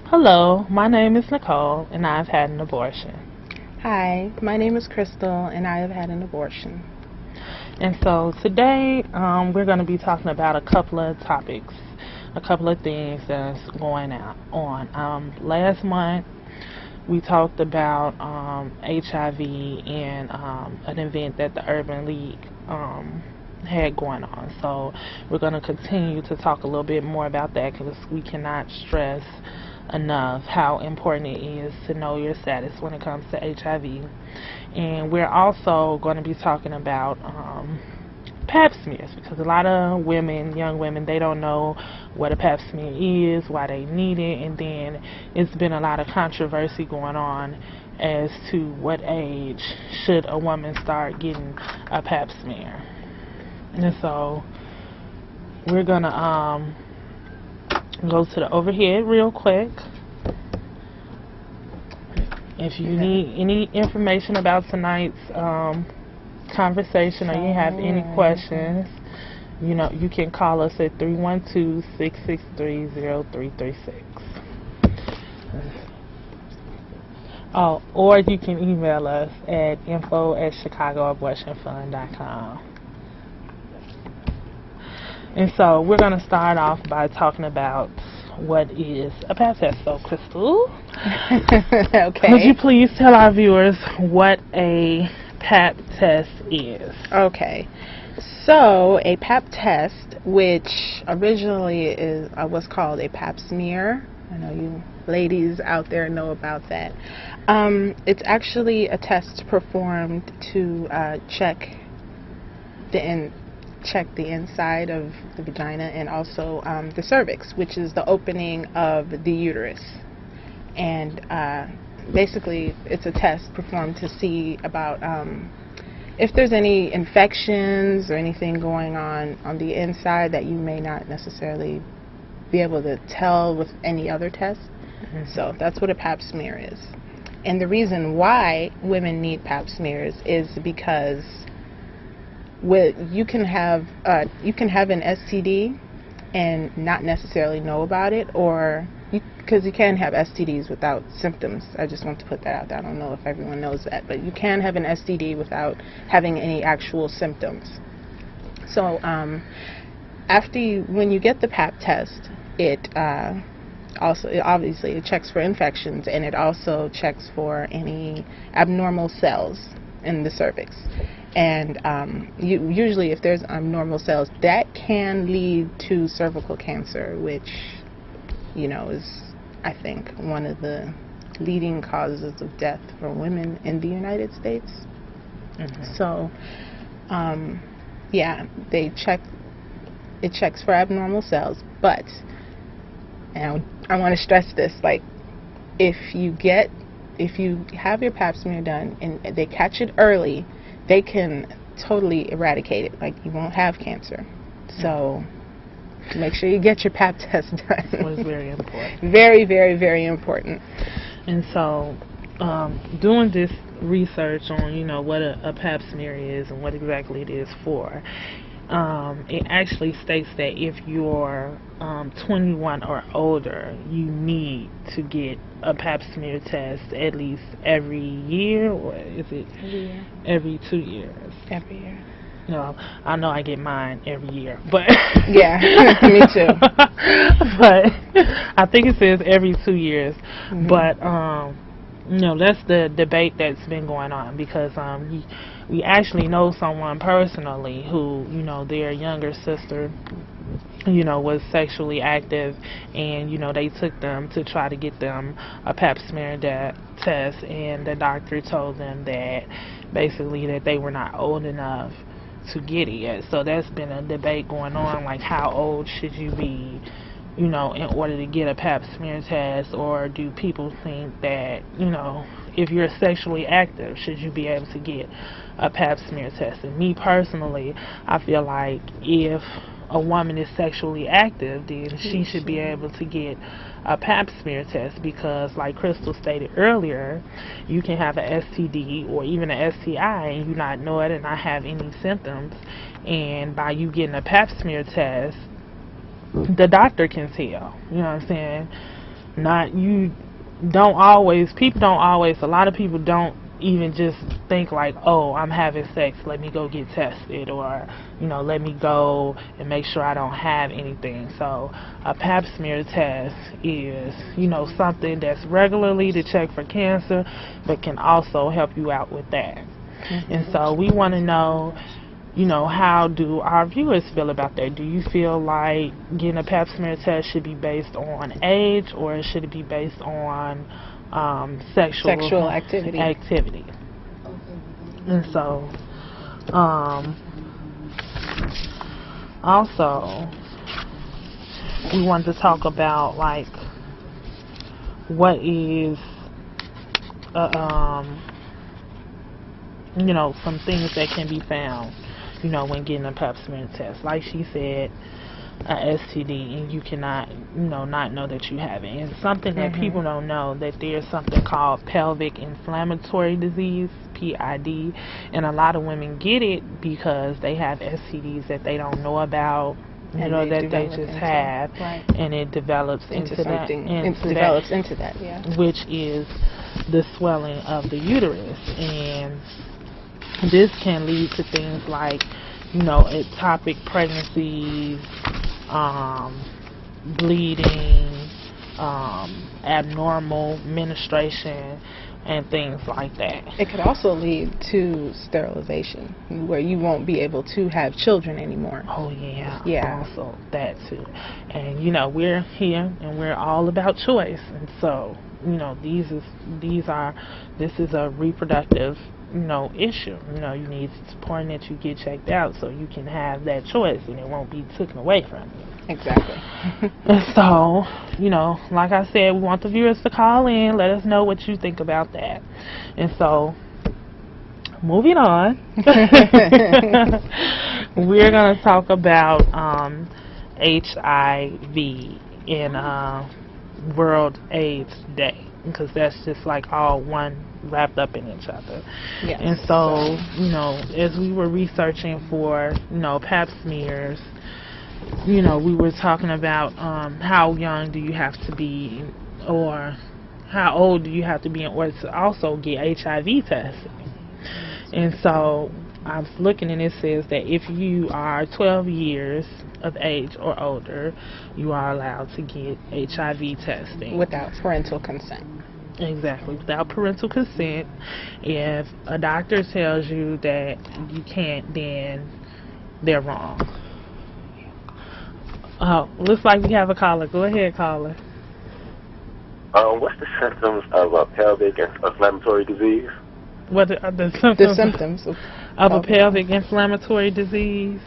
Hello, my name is Nicole, and I've had an abortion. Hi, my name is Crystal, and I have had an abortion. And so today, we're going to be talking about a couple of topics, a couple of things that's going on. Last month, we talked about HIV and an event that the Urban League had going on. So we're going to continue to talk a little bit more about that because we cannot stress enough how important it is to know your status when it comes to HIV. And we're also going to be talking about pap smears, because a lot of women, young women, they don't know what a pap smear is, why they need it, and then it's been a lot of controversy going on as to what age should a woman start getting a pap smear. And so we're gonna go to the overhead real quick. If you need any information about tonight's conversation, or you have any questions, you can call us at 312-663-0336. Oh, or you can email us at info@chicagoabortionfund.com. And so we're going to start off by talking about what is a pap test. So, Crystal, Okay. would you please tell our viewers what a pap test is? Okay. So, a pap test, which originally was called a pap smear. I know you ladies out there know about that. It's actually a test performed to check the inside of the vagina and also the cervix, which is the opening of the uterus. And basically, it's a test performed to see about if there's any infections or anything going on the inside that you may not necessarily be able to tell with any other test. So that's what a pap smear is. And the reason why women need pap smears is because you can have an STD and not necessarily know about it, or because you can have STDs without symptoms. I just want to put that out there. I don't know if everyone knows that, but you can have an STD without having any actual symptoms. So when you get the pap test, it obviously checks for infections, and it also checks for any abnormal cells in the cervix. And usually if there's abnormal cells, that can lead to cervical cancer, which, is, I think, one of the leading causes of death for women in the United States. So, yeah, it checks for abnormal cells, but, and I want to stress this, like, if you have your pap smear done and they catch it early, they can totally eradicate it. Like, you won't have cancer. So make sure you get your pap test done. It's very important. Very, very, very important. And so doing this research on, what a pap smear is and what exactly it is for, it actually states that if you're 21 or older, you need to get a pap smear test at least every year, or is it every 2 years? Every year. No, I know I get mine every year, but yeah, me too. But I think it says every 2 years. But that's the debate that's been going on, because we actually know someone personally who, their younger sister, was sexually active, and they took them to try to get them a pap smear test, and the doctor told them that basically that they were not old enough to get it yet. So that's been a debate going on, like, how old should you be, in order to get a pap smear test? Or do people think that, if you're sexually active, should you be able to get a pap smear test? And me personally, I feel like if a woman is sexually active, then she should be able to get a pap smear test, because like Crystal stated earlier, you can have an STD or even an STI and you not know it and not have any symptoms, and by you getting a pap smear test, the doctor can tell, you know what I'm saying? not you don't always people don't always a lot of people don't even just think like, oh, I'm having sex, let me go get tested, or let me go and make sure I don't have anything. So a pap smear test is something that's regularly to check for cancer, but can also help you out with that. And so we want to know, how do our viewers feel about that? Do you feel like getting a pap smear test should be based on age, or should it be based on sexual activity? And so, also, we want to talk about like what is some things that can be found when getting a pap smear test. Like she said, a STD, and you cannot not know that you have it. And something that people don't know, that there's something called pelvic inflammatory disease, PID, and a lot of women get it because they have STDs that they don't know about, that they just have, and it develops into that, which is the swelling of the uterus. And this can lead to things like ectopic pregnancies, bleeding, abnormal menstruation, and things like that. It could also lead to sterilization, where you won't be able to have children anymore. Oh yeah. Also that too. And we're here and we're all about choice, and so this is a reproductive issue. You need it's important that you get checked out so you can have that choice and it won't be taken away from you. Exactly. And so, like I said, we want the viewers to call in, let us know what you think about that. And so, moving on, we're going to talk about HIV in World AIDS Day, because that's just like all one wrapped up in each other. Yes. And so, as we were researching for, pap smears, we were talking about how young do you have to be, or how old do you have to be in order to also get HIV testing. And so I was looking, and it says that if you are 12 years of age or older, you are allowed to get HIV testing. Without parental consent. Exactly, without parental consent. If a doctor tells you that you can't, then they're wrong. Oh, looks like we have a caller. Go ahead, caller. What's the symptoms of a pelvic inflammatory disease? What are the symptoms of a pelvic inflammatory disease?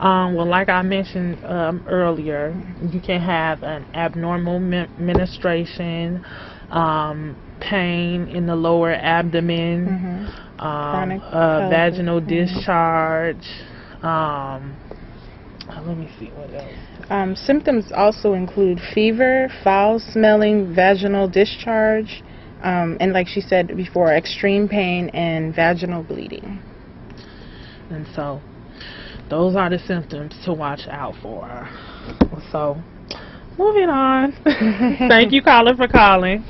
Well, like I mentioned earlier, you can have an abnormal menstruation, pain in the lower abdomen, vaginal discharge. Let me see what else. Symptoms also include fever, foul-smelling vaginal discharge, and like she said before, extreme pain and vaginal bleeding. And so, those are the symptoms to watch out for. So, moving on. Thank you, caller, for calling.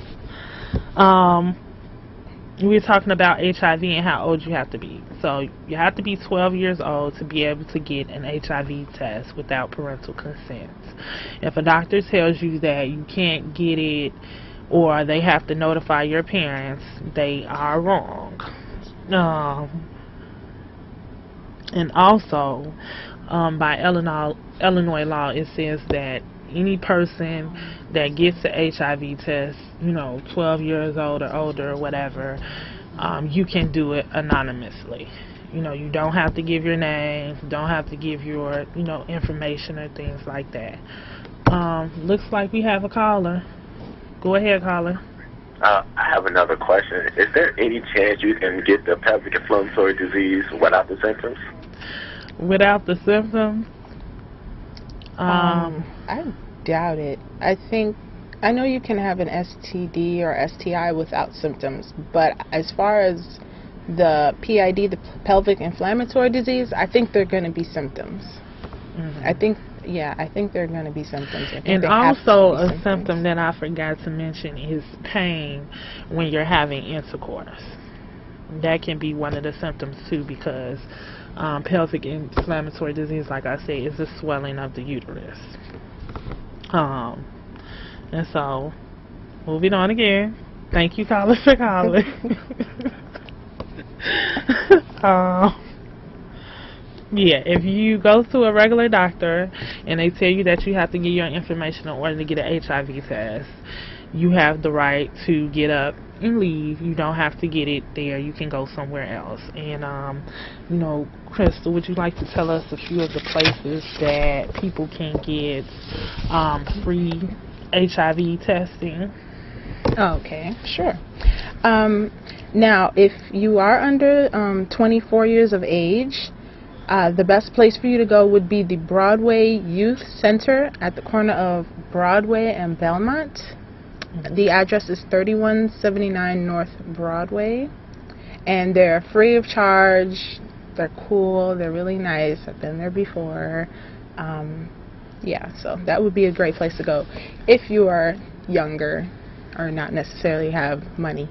We were talking about HIV and how old you have to be. So you have to be 12 years old to be able to get an HIV test without parental consent. If a doctor tells you that you can't get it, or they have to notify your parents, they are wrong. And also, by Illinois law, it says that any person that gets the HIV test, 12 years old or older or whatever, you can do it anonymously. You don't have to give your name, don't have to give your, information or things like that. Looks like we have a caller. Go ahead, caller. I have another question. Is there any chance you can get the pelvic inflammatory disease without the symptoms? Without the symptoms? I doubt it. I know you can have an STD or STI without symptoms, but as far as the PID, the pelvic inflammatory disease, I think there are going to be symptoms. I think, yeah, I think there are going to be symptoms. I think And they have to also be a symptoms. symptom that I forgot to mention is pain when you're having intercourse. That can be one of the symptoms too, because pelvic inflammatory disease, like I said, is the swelling of the uterus. And so, moving on again. Thank you, caller, for calling. Yeah, if you go to a regular doctor and they tell you that you have to get your information in order to get an HIV test, you have the right to get up and leave. You don't have to get it there. You can go somewhere else. And, you know, Crystal, would you like to tell us a few of the places that people can get free HIV testing? Okay, sure. Now, if you are under 24 years of age, the best place for you to go would be the Broadway Youth Center at the corner of Broadway and Belmont. The address is 3179 North Broadway, and they're free of charge. They're cool. They're really nice. I've been there before. Yeah, so that would be a great place to go if you are younger or not necessarily have money.